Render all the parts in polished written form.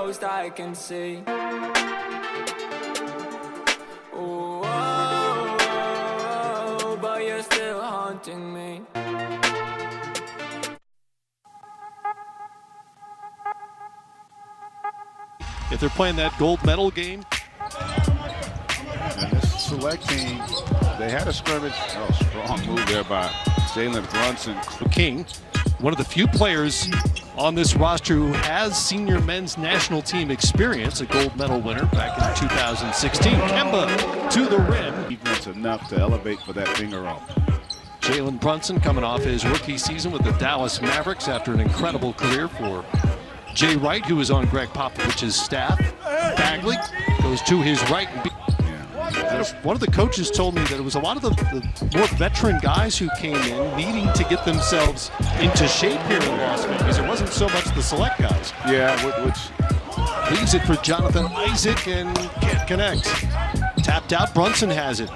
ghost I can see. Ooh, oh, but you're still haunting me. If they're playing that gold medal game. And this select team, they had a scrimmage. Oh, strong move there by Jalen Brunson. King, one of the few players on this roster who has senior men's national team experience, a gold medal winner back in 2016. Kemba to the rim. Defense enough to elevate for that finger roll. Jalen Brunson coming off his rookie season with the Dallas Mavericks after an incredible career for Jay Wright, who was on Greg Popovich's staff. Bagley goes to his right. One of the coaches told me that it was a lot of the more veteran guys who came in needing to get themselves into shape here in Las Vegas. It wasn't so much the select guys. Yeah, which leaves it for Jonathan Isaac and can't connect. Tapped out, Brunson has it.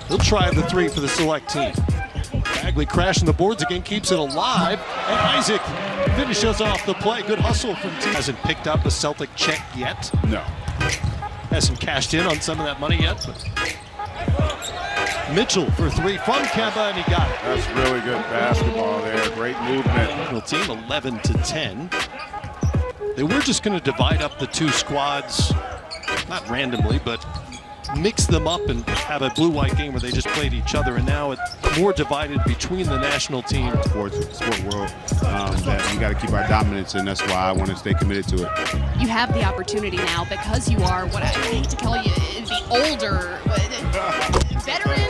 He'll try the three for the select team. Bagley crashing the boards again, keeps it alive, and Isaac finishes off the play. Good hustle from team. Hasn't picked up a Celtic check yet. No. Hasn't cashed in on some of that money yet. But Mitchell for three from Kemba, and he got it. That's really good basketball there. Great movement. Team 11-10. They were just going to divide up the two squads, not randomly, but mix them up and have a blue-white game where they just played each other, and now it's more divided between the national team. Sport world that we got to keep our dominance, and that's why I want to stay committed to it. You have the opportunity now because you are what I hate to call you, the older veteran.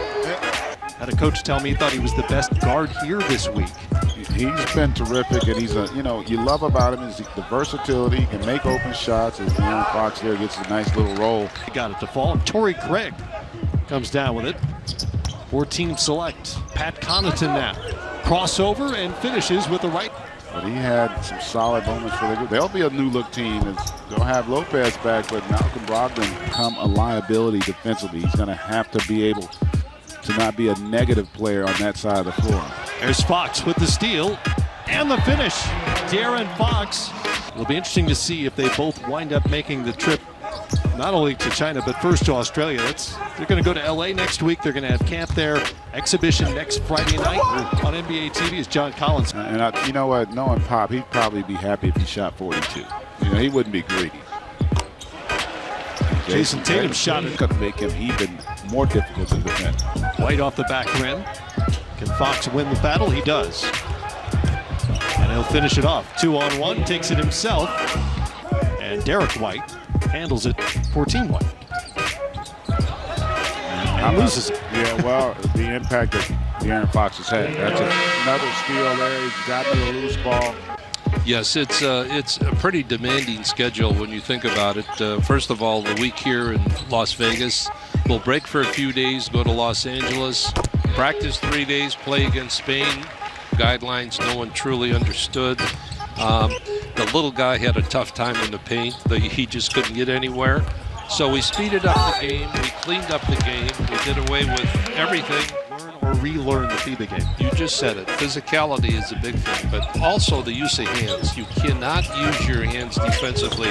Had a coach tell me he thought he was the best guard here this week. He's been terrific, and he's you love about him is the versatility. He can make open shots. As De'Aaron Fox there gets a nice little roll. He got it to fall. Torrey Craig comes down with it. 14 select. Pat Connaughton now. Crossover and finishes with the right. But he had some solid moments for the group. They'll be a new look team. They'll have Lopez back, but Malcolm Brogdon become a liability defensively. He's going to have to be able to not be a negative player on that side of the floor. There's Fox with the steal and the finish. De'Aaron Fox. It'll be interesting to see if they both wind up making the trip not only to China, but first to Australia. They're going to go to LA next week. They're going to have camp there. Exhibition next Friday night on NBA TV is John Collins. And you know what? Knowing Pop, he'd probably be happy if he shot 42. He wouldn't be greedy. Jason Tatum's shot it could make him even more difficult to defend. White off the back rim. Can Fox win the battle? He does. And he'll finish it off. 2-on-1, takes it himself. And Derek White handles it for Team White. And loses it. Yeah, well, the impact that De'Aaron Fox has had. That's another steal there. He's got to a loose ball. Yes, it's a pretty demanding schedule when you think about it. First of all, the week here in Las Vegas. We'll break for a few days, go to Los Angeles, practice 3 days, play against Spain. Guidelines no one truly understood. The little guy had a tough time in the paint. He just couldn't get anywhere. So we speeded up the game. We cleaned up the game. We did away with everything. Learn or relearn the FIBA game. You just said it. Physicality is a big thing, but also the use of hands. You cannot use your hands defensively.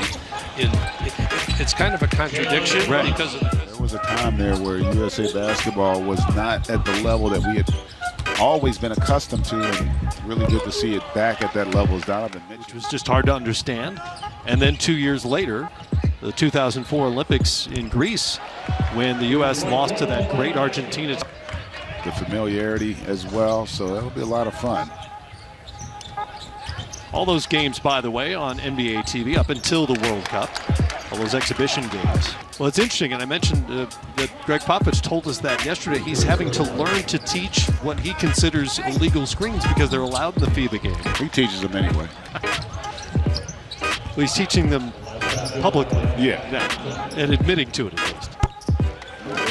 It's kind of a contradiction because of there was a time there where USA basketball was not at the level that we had always been accustomed to, and really good to see it back at that level as Donovan Mitchell. Which was just hard to understand. And then 2 years later, the 2004 Olympics in Greece, when the U.S. lost to that great Argentina. The familiarity as well, so that'll be a lot of fun. All those games, by the way, on NBA TV up until the World Cup. All those exhibition games. Well, it's interesting, and I mentioned that Greg Popovich told us that yesterday. He's having to learn to teach what he considers illegal screens because they're allowed in the FIBA game. He teaches them anyway. Well, he's teaching them publicly. Yeah. And admitting to it at least.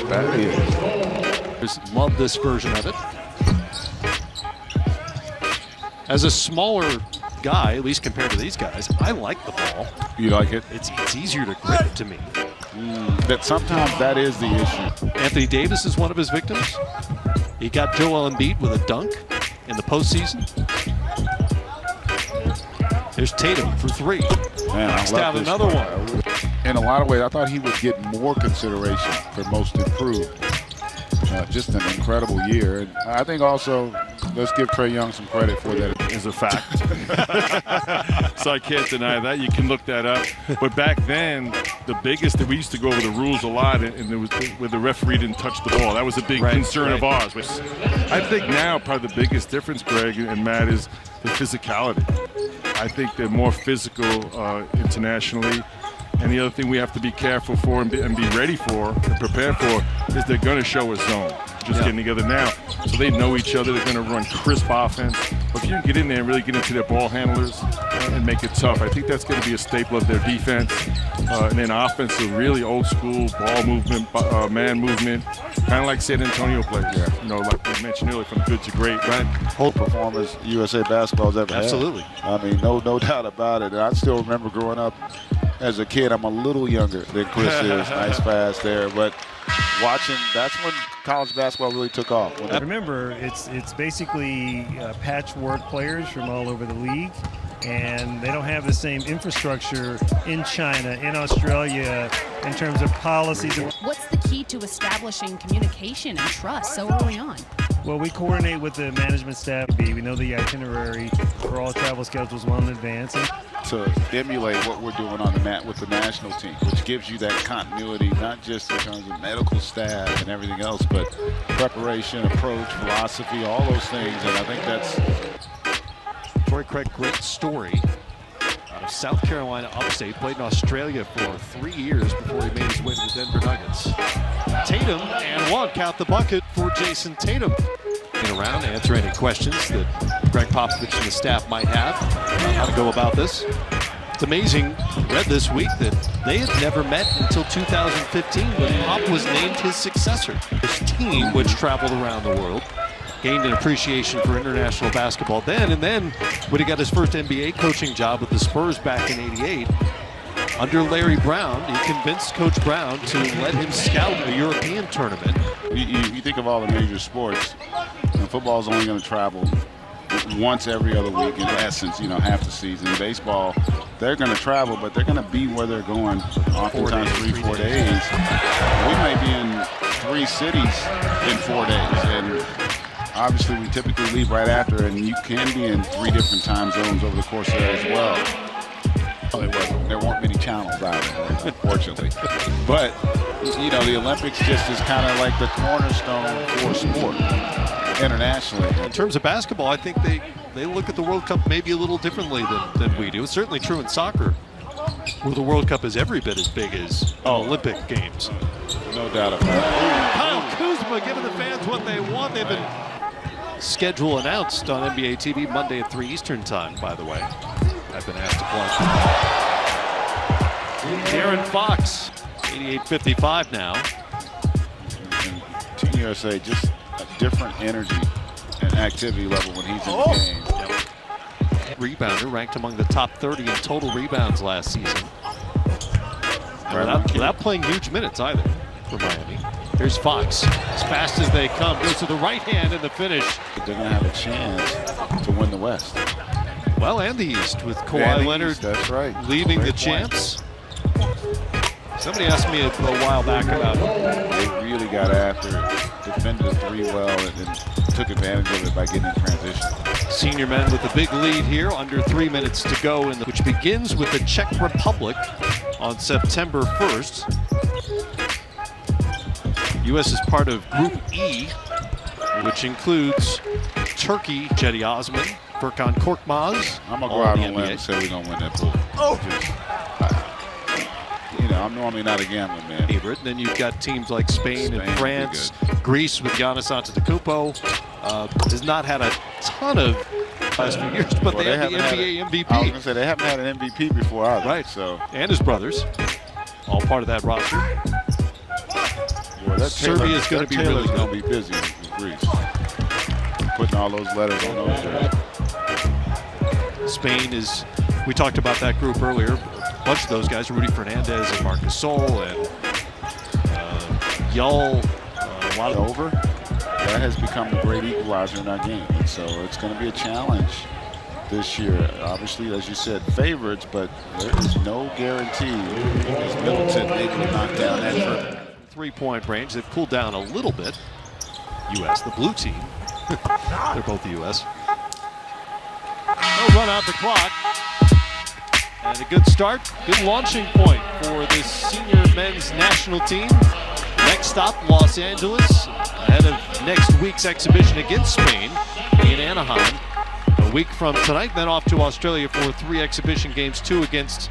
That is. Love this version of it. As a smaller guy, at least compared to these guys, I like the ball. You like it? It's easier to grip to me. That sometimes that is the issue. Anthony Davis is one of his victims. He got Joel Embiid with a dunk in the postseason. Here's Tatum for three. Man, I Knocks love down this another part. one. In a lot of ways, I thought he would get more consideration for most improved. Just an incredible year. And I think also, let's give Trae Young some credit for that. Is a fact. So I can't deny that. You can look that up. But back then, the biggest that we used to go over the rules a lot, and it was where the referee didn't touch the ball. That was a big concern of ours. I think now probably the biggest difference, Greg and Matt, is the physicality. I think they're more physical internationally. And the other thing we have to be careful for and be ready for and prepare for is they're going to show a zone. Just getting together now. So they know each other. They're going to run crisp offense. But if you can get in there and really get into their ball handlers and make it tough, I think that's going to be a staple of their defense. And then offense is really old school ball movement, man movement, kind of like San Antonio plays. You know, like we mentioned earlier, from good to great. Right? Whole performance USA basketball's ever had. Absolutely. I mean, no doubt about it. And I still remember growing up as a kid. I'm a little younger than Chris is. Nice pass there, but watching, that's when college basketball really took off. Remember, it's basically patchwork players from all over the league, and they don't have the same infrastructure in China, in Australia, in terms of policies. What's the key to establishing communication and trust so early on? Well, we coordinate with the management staff. We know the itinerary for all travel schedules well in advance. To emulate what we're doing on the mat with the national team, which gives you that continuity, not just in terms of medical staff and everything else, but preparation, approach, philosophy, all those things. And I think that's Troy Craig, great story. Out of South Carolina upstate, played in Australia for 3 years before he made his way to the Denver Nuggets. Tatum and one, count the bucket for Jason Tatum. Around, answer any questions that Greg Popovich and the staff might have about how to go about this. It's amazing, read this week, that they had never met until 2015 when Pop was named his successor. His team, which traveled around the world, gained an appreciation for international basketball then, and then when he got his first NBA coaching job with the Spurs back in '88, under Larry Brown, he convinced Coach Brown to let him scout a European tournament. you think of all the major sports, and football's only going to travel once every other week in essence, you know, half the season. Baseball, they're going to travel, but they're going to be where they're going oftentimes 3-4 days. We may be in 3 cities in 4 days, and obviously we typically leave right after, and you can be in 3 different time zones over the course of that as well. There weren't many channels out there, unfortunately. But, you know, the Olympics just is kind of like the cornerstone for sport internationally. In terms of basketball, I think they look at the World Cup maybe a little differently than we do. It's certainly true in soccer, where the World Cup is every bit as big as Olympic Games. No doubt about it. Kyle Kuzma giving the fans what they want. They've been schedule announced on NBA TV Monday at 3 Eastern time, by the way. I've been asked to plug. De'Aaron Fox, 88-55 now. And Team USA, just a different energy and activity level when he's in the game. Rebounder, ranked among the top 30 in total rebounds last season. Without playing huge minutes either for Miami. Here's Fox, as fast as they come, goes to the right hand in the finish. They're going to have a chance to win the West. Well, and the East with Kawhi Leonard that's right. leaving the champs. Somebody asked me a while back about they really got after it, defended the 3 well, and then took advantage of it by getting in transition. Senior men with a big lead here, under 3 minutes to go, which begins with the Czech Republic on September 1st. U.S. is part of Group E, which includes Turkey, Cedi Osman, Furkan Korkmaz. I'm going to go out on a limb and say we're going to win that pool. You know, I'm normally not a gambling man. Favorite. And then you've got teams like Spain and France, Greece with Giannis Antetokounmpo. Has not had a ton of last few years, but they had the NBA MVP. I was going to say, they haven't had an MVP before either. Right. So. And his brothers, all part of that roster. Boy, Serbia is going to be really good. Going to be busy with Greece. Putting all those letters on those jerseys. Spain is, we talked about that group earlier. A bunch of those guys, Rudy Fernandez and Marc Gasol and Yul, a lot of over. That has become a great equalizer in our game. And so it's going to be a challenge this year. Obviously, as you said, favorites, but there is no guarantee as Middleton able to knock down that triple. 3-point range. They've cooled down a little bit. U.S., the blue team. They're both the U.S. They'll run out the clock. And a good start, good launching point for this senior men's national team. Next stop, Los Angeles, ahead of next week's exhibition against Spain in Anaheim. A week from tonight, then off to Australia for 3 exhibition games, 2 against